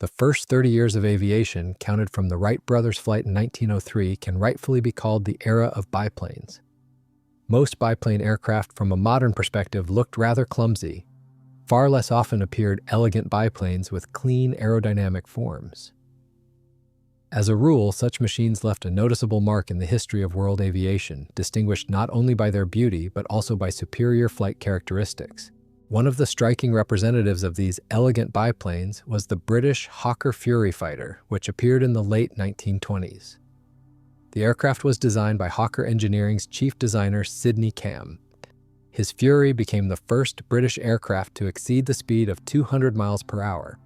The first 30 years of aviation, counted from the Wright brothers' flight in 1903, can rightfully be called the era of biplanes. Most biplane aircraft from a modern perspective looked rather clumsy. Far less often appeared elegant biplanes with clean aerodynamic forms. As a rule, such machines left a noticeable mark in the history of world aviation, distinguished not only by their beauty but also by superior flight characteristics. One of the striking representatives of these elegant biplanes was the British Hawker Fury fighter, which appeared in the late 1920s. The aircraft was designed by Hawker Engineering's chief designer Sydney Camm. His Fury became the first British aircraft to exceed the speed of 200 miles per hour.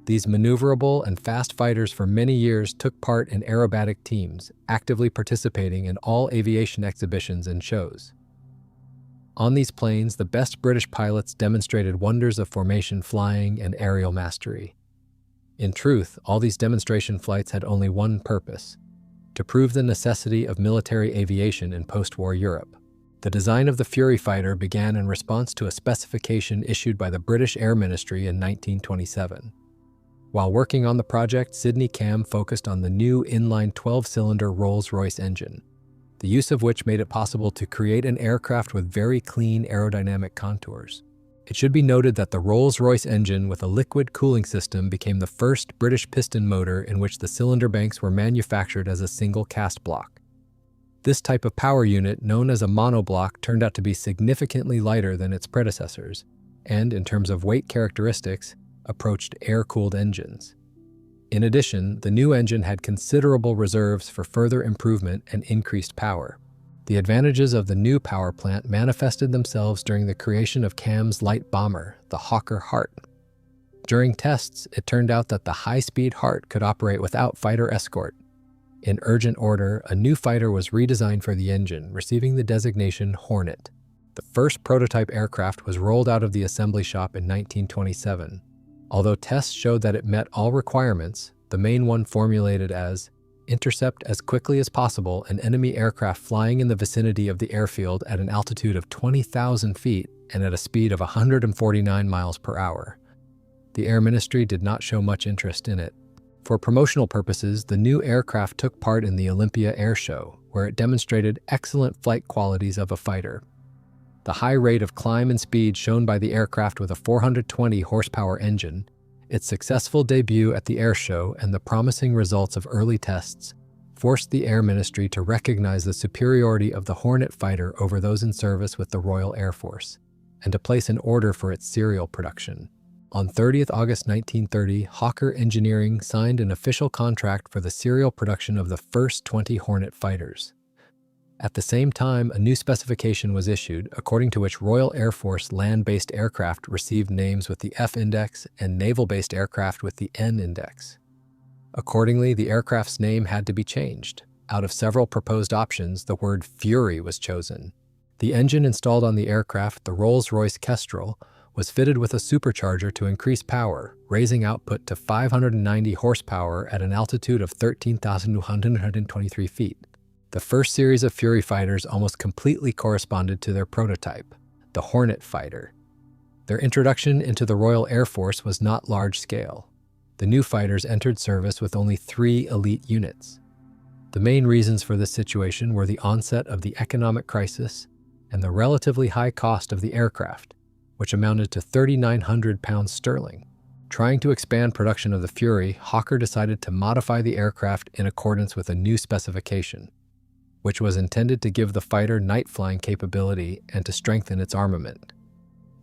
These maneuverable and fast fighters for many years took part in aerobatic teams, actively participating in all aviation exhibitions and shows. On these planes, the best British pilots demonstrated wonders of formation flying and aerial mastery. In truth, all these demonstration flights had only one purpose: to prove the necessity of military aviation in post-war Europe. The design of the Fury fighter began in response to a specification issued by the British Air Ministry in 1927. While working on the project, Sydney Camm focused on the new inline 12-cylinder Rolls Royce engine, the use of which made it possible to create an aircraft with very clean aerodynamic contours. It should be noted that the Rolls Royce engine with a liquid cooling system became the first British piston motor in which the cylinder banks were manufactured as a single cast block. This type of power unit, known as a monoblock, turned out to be significantly lighter than its predecessors, and in terms of weight characteristics, approached air-cooled engines. In addition, the new engine had considerable reserves for further improvement and increased power. The advantages of the new power plant manifested themselves during the creation of Camm's light bomber, the Hawker Hart. During tests, it turned out that the high-speed Hart could operate without fighter escort. In urgent order, a new fighter was redesigned for the engine, receiving the designation Hornet. The first prototype aircraft was rolled out of the assembly shop in 1927. Although tests showed that it met all requirements, the main one formulated as intercept as quickly as possible an enemy aircraft flying in the vicinity of the airfield at an altitude of 20,000 feet and at a speed of 149 miles per hour. The Air Ministry did not show much interest in it. For promotional purposes, the new aircraft took part in the Olympia Air Show, where it demonstrated excellent flight qualities of a fighter. The high rate of climb and speed shown by the aircraft with a 420 horsepower engine, its successful debut at the air show, and the promising results of early tests forced the Air Ministry to recognize the superiority of the Hornet fighter over those in service with the Royal Air Force, and to place an order for its serial production. On 30th August 1930, Hawker Engineering signed an official contract for the serial production of the first 20 Hornet fighters. At the same time, a new specification was issued, according to which Royal Air Force land-based aircraft received names with the F index and naval-based aircraft with the N index. Accordingly, the aircraft's name had to be changed. Out of several proposed options, the word Fury was chosen. The engine installed on the aircraft, the Rolls Royce Kestrel, was fitted with a supercharger to increase power, raising output to 590 horsepower at an altitude of 13,223 feet. The first series of Fury fighters almost completely corresponded to their prototype, the Hornet fighter. Their introduction into the Royal Air Force was not large-scale. The new fighters entered service with only 3 elite units. The main reasons for this situation were the onset of the economic crisis and the relatively high cost of the aircraft, which amounted to £3,900 sterling. Trying to expand production of the Fury, Hawker decided to modify the aircraft in accordance with a new specification, which was intended to give the fighter night-flying capability and to strengthen its armament.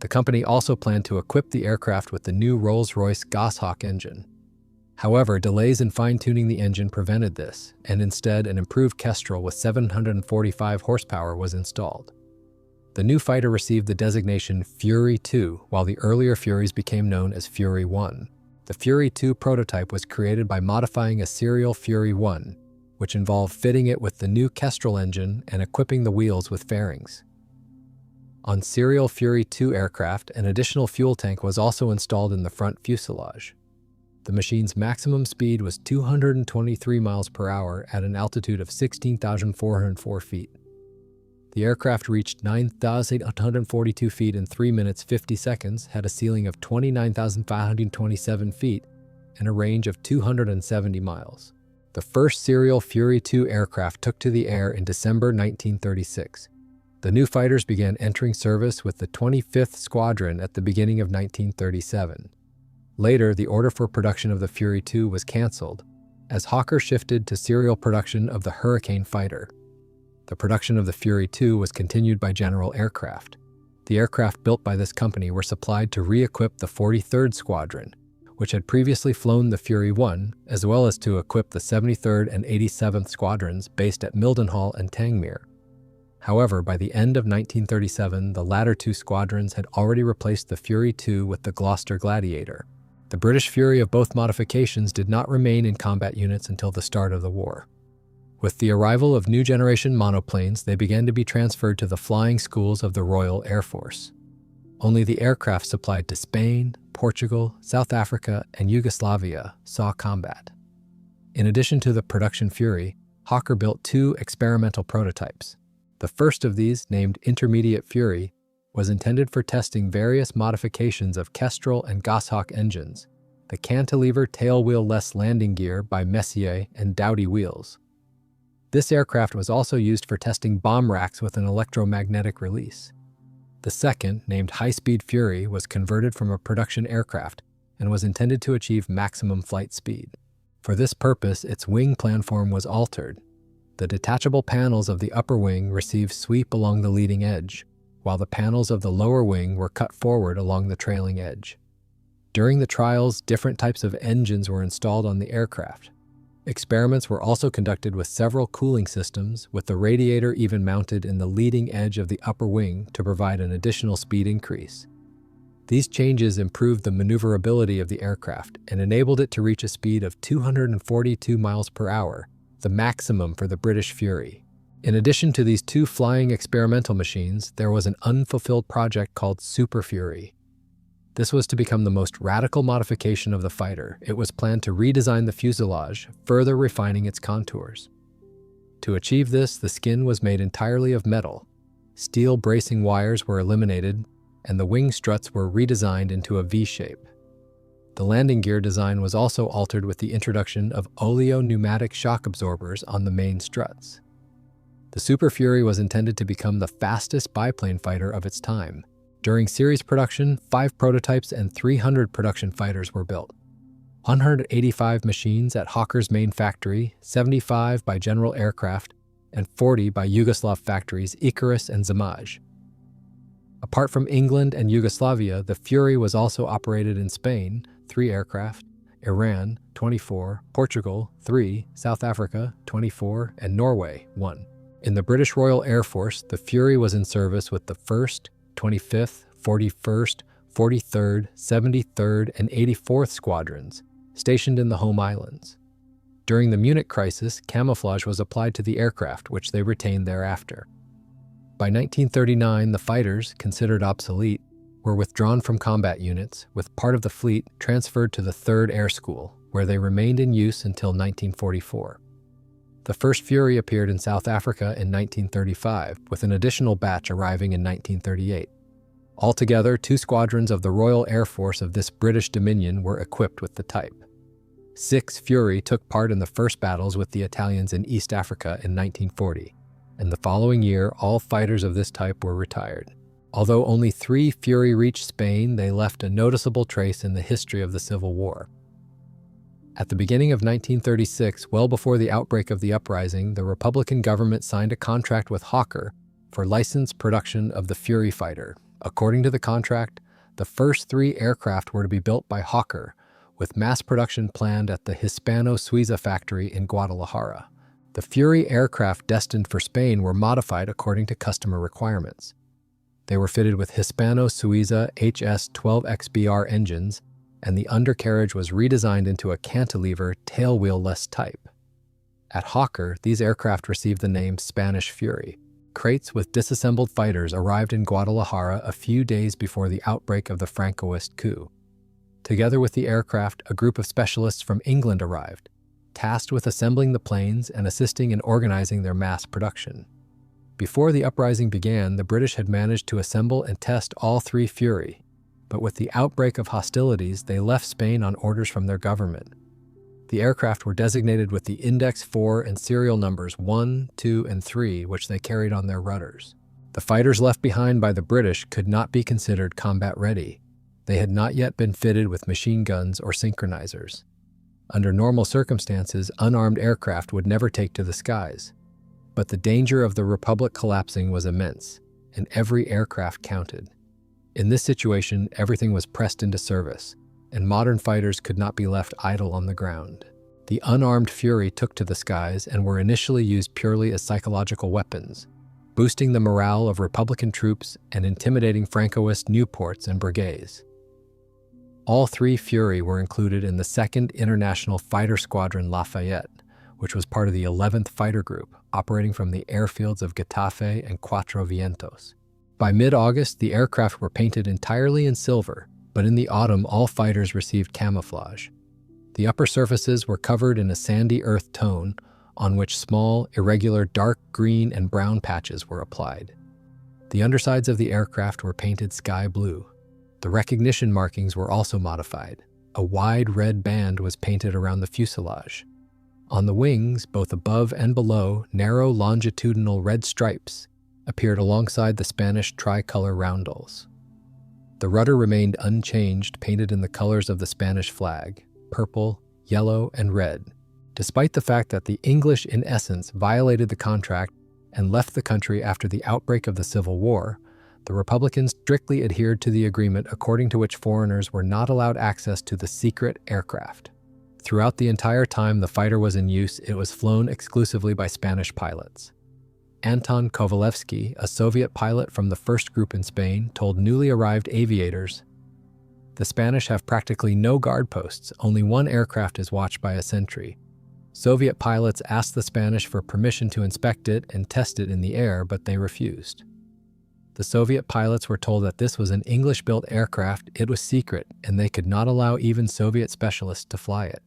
The company also planned to equip the aircraft with the new Rolls-Royce Goshawk engine. However, delays in fine-tuning the engine prevented this, and instead an improved Kestrel with 745 horsepower was installed. The new fighter received the designation Fury 2, while the earlier Furies became known as Fury 1. The Fury 2 prototype was created by modifying a serial Fury 1, which involved fitting it with the new Kestrel engine and equipping the wheels with fairings. On serial Fury 2 aircraft, an additional fuel tank was also installed in the front fuselage. The machine's maximum speed was 223 miles per hour at an altitude of 16,404 feet. The aircraft reached 9,842 feet in 3 minutes 50 seconds, had a ceiling of 29,527 feet, and a range of 270 miles. The first serial Fury 2 aircraft took to the air in December 1936. The new fighters began entering service with the 25th Squadron at the beginning of 1937. Later, the order for production of the Fury 2 was canceled, as Hawker shifted to serial production of the Hurricane fighter. The production of the Fury 2 was continued by General Aircraft. The aircraft built by this company were supplied to re-equip the 43rd Squadron, which had previously flown the Fury 1, as well as to equip the 73rd and 87th Squadrons based at Mildenhall and Tangmere. However, by the end of 1937, the latter two squadrons had already replaced the Fury 2 with the Gloucester Gladiator. The British Fury of both modifications did not remain in combat units until the start of the war. With the arrival of new generation monoplanes, they began to be transferred to the flying schools of the Royal Air Force. Only the aircraft supplied to Spain, Portugal, South Africa, and Yugoslavia saw combat. In addition to the production Fury, Hawker built two experimental prototypes. The first of these, named Intermediate Fury, was intended for testing various modifications of Kestrel and Goshawk engines, the cantilever tailwheel-less landing gear by Messier and Dowty wheels. This aircraft was also used for testing bomb racks with an electromagnetic release. The second, named High-Speed Fury, was converted from a production aircraft and was intended to achieve maximum flight speed. For this purpose, its wing planform was altered. The detachable panels of the upper wing received sweep along the leading edge, while the panels of the lower wing were cut forward along the trailing edge. During the trials, different types of engines were installed on the aircraft. Experiments were also conducted with several cooling systems, with the radiator even mounted in the leading edge of the upper wing to provide an additional speed increase. These changes improved the maneuverability of the aircraft and enabled it to reach a speed of 242 miles per hour, the maximum for the British Fury. In addition to these two flying experimental machines, there was an unfulfilled project called Super Fury. This was to become the most radical modification of the fighter. It was planned to redesign the fuselage, further refining its contours. To achieve this, the skin was made entirely of metal. Steel bracing wires were eliminated, and the wing struts were redesigned into a V-shape. The landing gear design was also altered with the introduction of oleo-pneumatic shock absorbers on the main struts. The Super Fury was intended to become the fastest biplane fighter of its time. During series production, 5 prototypes and 300 production fighters were built. 185 machines at Hawker's main factory, 75 by General Aircraft, and 40 by Yugoslav factories Icarus and Zamaj. Apart from England and Yugoslavia, the Fury was also operated in Spain, 3 aircraft, Iran, 24, Portugal, 3, South Africa, 24, and Norway, 1. In the British Royal Air Force, the Fury was in service with the 1st, 25th, 41st, 43rd, 73rd, and 84th Squadrons, stationed in the home islands. During the Munich crisis, camouflage was applied to the aircraft, which they retained thereafter. By 1939, the fighters, considered obsolete, were withdrawn from combat units, with part of the fleet transferred to the 3rd Air School, where they remained in use until 1944. The first Fury appeared in South Africa in 1935, with an additional batch arriving in 1938. Altogether, 2 squadrons of the Royal Air Force of this British Dominion were equipped with the type. 6 Fury took part in the first battles with the Italians in East Africa in 1940, and the following year, all fighters of this type were retired. Although only 3 Fury reached Spain, they left a noticeable trace in the history of the Civil War. At the beginning of 1936, well before the outbreak of the uprising, the Republican government signed a contract with Hawker for licensed production of the Fury fighter. According to the contract, the first 3 aircraft were to be built by Hawker, with mass production planned at the Hispano-Suiza factory in Guadalajara. The Fury aircraft destined for Spain were modified according to customer requirements. They were fitted with Hispano-Suiza HS-12XBR engines, and the undercarriage was redesigned into a cantilever tailwheel-less type. At Hawker, these aircraft received the name Spanish Fury. Crates with disassembled fighters arrived in Guadalajara a few days before the outbreak of the Francoist coup. Together with the aircraft, a group of specialists from England arrived, tasked with assembling the planes and assisting in organizing their mass production. Before the uprising began, the British had managed to assemble and test all 3 Fury. but with the outbreak of hostilities, they left Spain on orders from their government. The aircraft were designated with the Index 4 and serial numbers 1, 2, and 3, which they carried on their rudders. The fighters left behind by the British could not be considered combat-ready. They had not yet been fitted with machine guns or synchronizers. Under normal circumstances, unarmed aircraft would never take to the skies. But the danger of the Republic collapsing was immense, and every aircraft counted. In this situation, everything was pressed into service, and modern fighters could not be left idle on the ground. The unarmed Fury took to the skies and were initially used purely as psychological weapons, boosting the morale of Republican troops and intimidating Francoist Nieuports and brigades. All three Fury were included in the 2nd International Fighter Squadron Lafayette, which was part of the 11th Fighter Group, operating from the airfields of Getafe and Cuatro Vientos. By mid-August, the aircraft were painted entirely in silver, but in the autumn, all fighters received camouflage. The upper surfaces were covered in a sandy earth tone, on which small, irregular dark green and brown patches were applied. The undersides of the aircraft were painted sky blue. The recognition markings were also modified. A wide red band was painted around the fuselage. On the wings, both above and below, narrow longitudinal red stripes appeared alongside the Spanish tricolor roundels. The rudder remained unchanged, painted in the colors of the Spanish flag, purple, yellow, and red, despite the fact that the English, in essence, violated the contract and left the country after the outbreak of the Civil War. The Republicans strictly adhered to the agreement according to which foreigners were not allowed access to the secret aircraft. Throughout the entire time the fighter was in use, it was flown exclusively by Spanish pilots. Anton Kovalevsky, a Soviet pilot from the first group in Spain, told newly arrived aviators, "The Spanish have practically no guard posts, only one aircraft is watched by a sentry. Soviet pilots asked the Spanish for permission to inspect it and test it in the air, but they refused. The Soviet pilots were told that this was an English-built aircraft, it was secret, and they could not allow even Soviet specialists to fly it.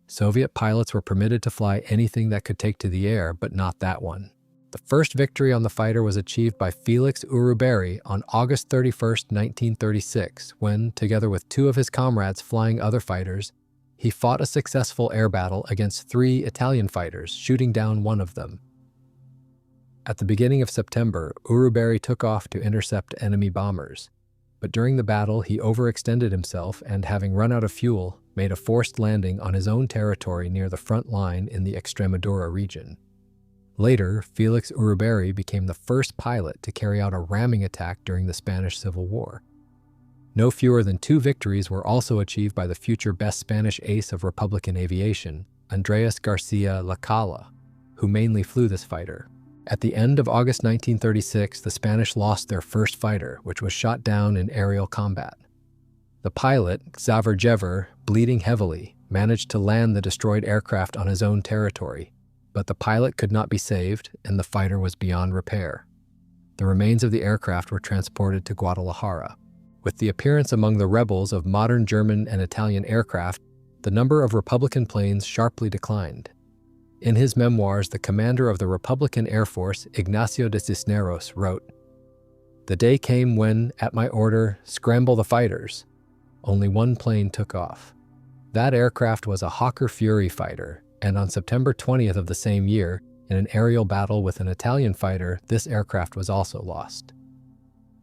Soviet pilots were permitted to fly anything that could take to the air, but not that one." The first victory on the fighter was achieved by Felix Uruberi on August 31, 1936, when, together with two of his comrades flying other fighters, he fought a successful air battle against 3 Italian fighters, shooting down one of them. At the beginning of September, Uruberi took off to intercept enemy bombers, but during the battle he overextended himself and, having run out of fuel, made a forced landing on his own territory near the front line in the Extremadura region. Later, Felix Uruberi became the first pilot to carry out a ramming attack during the Spanish Civil War. No fewer than 2 victories were also achieved by the future best Spanish ace of Republican aviation, Andrés García Lacala, who mainly flew this fighter. At the end of August 1936, the Spanish lost their first fighter, which was shot down in aerial combat. The pilot, Xaver Jever, bleeding heavily, managed to land the destroyed aircraft on his own territory, but the pilot could not be saved and the fighter was beyond repair. The remains of the aircraft were transported to Guadalajara. With the appearance among the rebels of modern German and Italian aircraft, the number of Republican planes sharply declined. In his memoirs, the commander of the Republican Air Force, Ignacio de Cisneros, wrote, "The day came when, at my order, scramble the fighters. Only one plane took off. That aircraft was a Hawker Fury fighter, and on September 20th of the same year, in an aerial battle with an Italian fighter, this aircraft was also lost."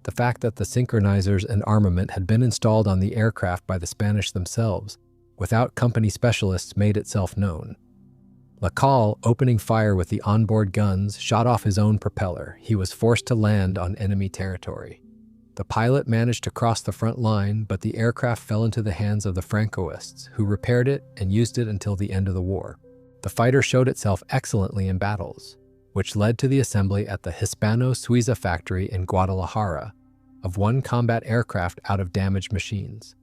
The fact that the synchronizers and armament had been installed on the aircraft by the Spanish themselves, without company specialists, made itself known. Lacalle, opening fire with the onboard guns, shot off his own propeller. He was forced to land on enemy territory. The pilot managed to cross the front line, but the aircraft fell into the hands of the Francoists, who repaired it and used it until the end of the war. The fighter showed itself excellently in battles, which led to the assembly at the Hispano-Suiza factory in Guadalajara of one combat aircraft out of damaged machines.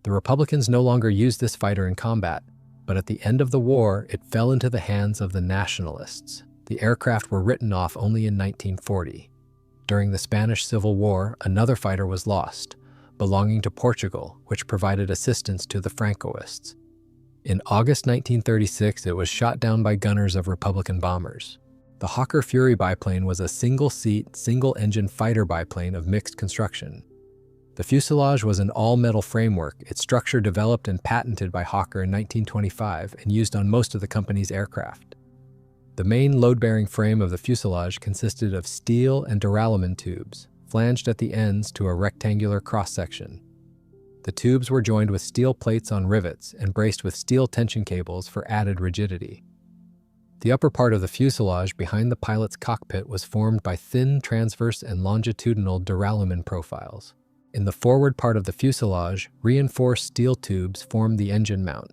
The Republicans no longer used this fighter in combat, but at the end of the war, it fell into the hands of the Nationalists. The aircraft were written off only in 1940. During the Spanish Civil War, another fighter was lost, belonging to Portugal, which provided assistance to the Francoists. In August 1936, it was shot down by gunners of Republican bombers. The Hawker Fury biplane was a single-seat, single-engine fighter biplane of mixed construction. The fuselage was an all-metal framework, its structure developed and patented by Hawker in 1925 and used on most of the company's aircraft. The main load-bearing frame of the fuselage consisted of steel and duralumin tubes, flanged at the ends to a rectangular cross-section. The tubes were joined with steel plates on rivets and braced with steel tension cables for added rigidity. The upper part of the fuselage behind the pilot's cockpit was formed by thin transverse and longitudinal duralumin profiles. In the forward part of the fuselage, reinforced steel tubes formed the engine mount,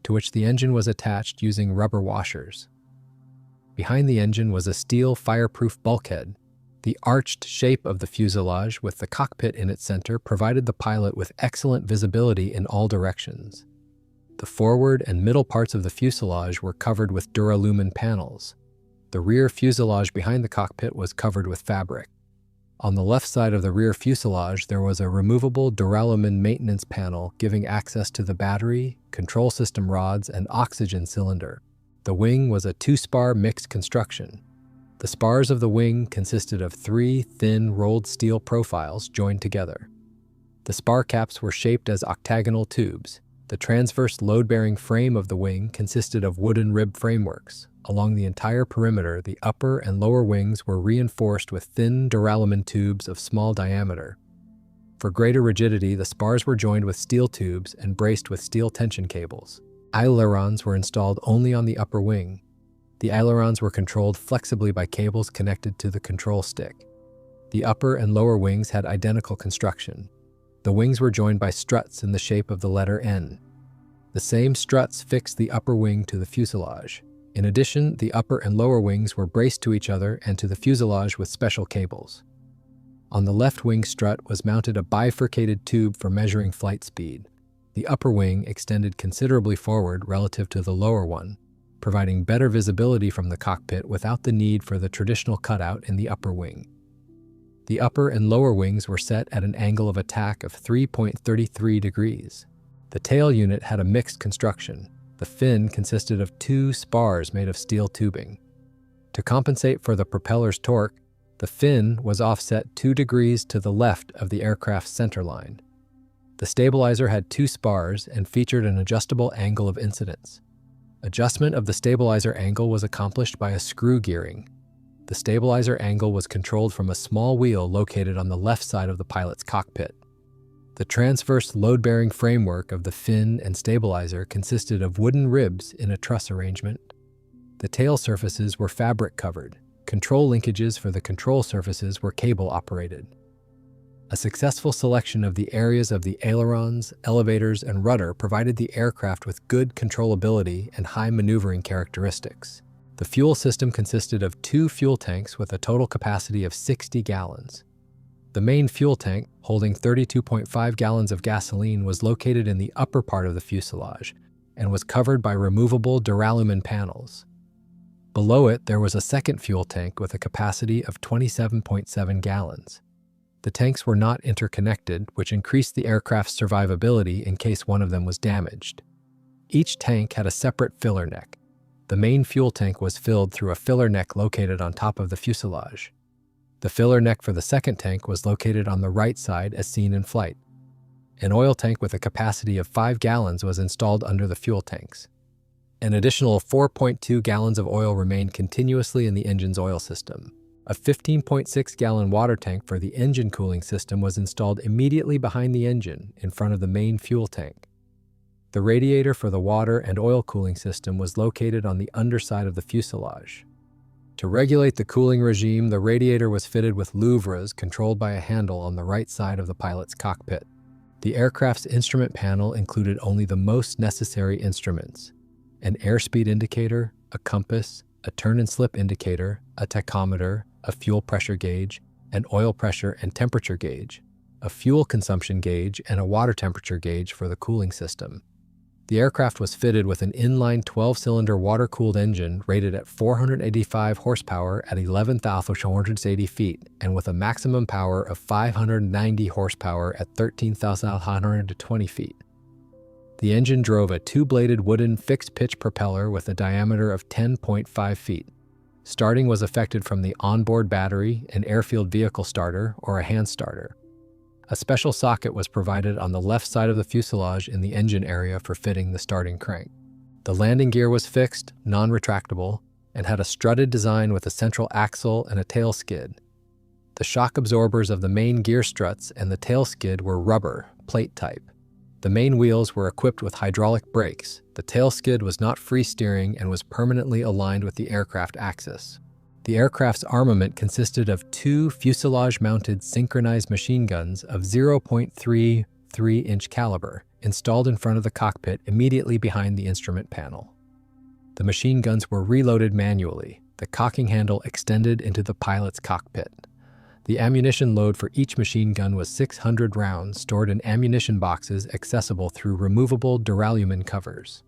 to which the engine was attached using rubber washers. Behind the engine was a steel fireproof bulkhead. The arched shape of the fuselage with the cockpit in its center provided the pilot with excellent visibility in all directions. The forward and middle parts of the fuselage were covered with duralumin panels. The rear fuselage behind the cockpit was covered with fabric. On the left side of the rear fuselage, there was a removable duralumin maintenance panel giving access to the battery, control system rods, and oxygen cylinder. The wing was a two-spar mixed construction. The spars of the wing consisted of 3 thin rolled steel profiles joined together. The spar caps were shaped as octagonal tubes. The transverse load-bearing frame of the wing consisted of wooden rib frameworks. Along the entire perimeter, the upper and lower wings were reinforced with thin duralumin tubes of small diameter. For greater rigidity, the spars were joined with steel tubes and braced with steel tension cables. Ailerons were installed only on the upper wing. The ailerons were controlled flexibly by cables connected to the control stick. The upper and lower wings had identical construction. The wings were joined by struts in the shape of the letter N. The same struts fixed the upper wing to the fuselage. In addition, the upper and lower wings were braced to each other and to the fuselage with special cables. On the left wing strut was mounted a bifurcated tube for measuring flight speed. The upper wing extended considerably forward relative to the lower one, providing better visibility from the cockpit without the need for the traditional cutout in the upper wing. The upper and lower wings were set at an angle of attack of 3.33 degrees. The tail unit had a mixed construction. The fin consisted of 2 spars made of steel tubing. To compensate for the propeller's torque, the fin was offset 2 degrees to the left of the aircraft's centerline. The stabilizer had 2 spars and featured an adjustable angle of incidence. Adjustment of the stabilizer angle was accomplished by a screw gearing. The stabilizer angle was controlled from a small wheel located on the left side of the pilot's cockpit. The transverse load-bearing framework of the fin and stabilizer consisted of wooden ribs in a truss arrangement. The tail surfaces were fabric-covered. Control linkages for the control surfaces were cable-operated. A successful selection of the areas of the ailerons, elevators, and rudder provided the aircraft with good controllability and high maneuvering characteristics. The fuel system consisted of 2 fuel tanks with a total capacity of 60 gallons. The main fuel tank, holding 32.5 gallons of gasoline, was located in the upper part of the fuselage and was covered by removable duralumin panels. Below it, there was a second fuel tank with a capacity of 27.7 gallons. The tanks were not interconnected, which increased the aircraft's survivability in case one of them was damaged. Each tank had a separate filler neck. The main fuel tank was filled through a filler neck located on top of the fuselage. The filler neck for the second tank was located on the right side as seen in flight. An oil tank with a capacity of 5 gallons was installed under the fuel tanks. An additional 4.2 gallons of oil remained continuously in the engine's oil system. A 15.6-gallon water tank for the engine cooling system was installed immediately behind the engine in front of the main fuel tank. The radiator for the water and oil cooling system was located on the underside of the fuselage. To regulate the cooling regime, the radiator was fitted with louvres controlled by a handle on the right side of the pilot's cockpit. The aircraft's instrument panel included only the most necessary instruments: an airspeed indicator, a compass, a turn and slip indicator, a tachometer, a fuel pressure gauge, an oil pressure and temperature gauge, a fuel consumption gauge, and a water temperature gauge for the cooling system. The aircraft was fitted with an inline 12-cylinder water-cooled engine rated at 485 horsepower at 11,480 feet and with a maximum power of 590 horsepower at 13,120 feet. The engine drove a 2-bladed wooden fixed-pitch propeller with a diameter of 10.5 feet. Starting was effected from the onboard battery, an airfield vehicle starter, or a hand starter. A special socket was provided on the left side of the fuselage in the engine area for fitting the starting crank. The landing gear was fixed, non-retractable, and had a strutted design with a central axle and a tail skid. The shock absorbers of the main gear struts and the tail skid were rubber, plate type. The main wheels were equipped with hydraulic brakes. The tail skid was not free steering and was permanently aligned with the aircraft axis. The aircraft's armament consisted of 2 fuselage-mounted synchronized machine guns of 0.33-inch caliber, installed in front of the cockpit immediately behind the instrument panel. The machine guns were reloaded manually, the cocking handle extended into the pilot's cockpit. The ammunition load for each machine gun was 600 rounds stored in ammunition boxes accessible through removable duralumin covers.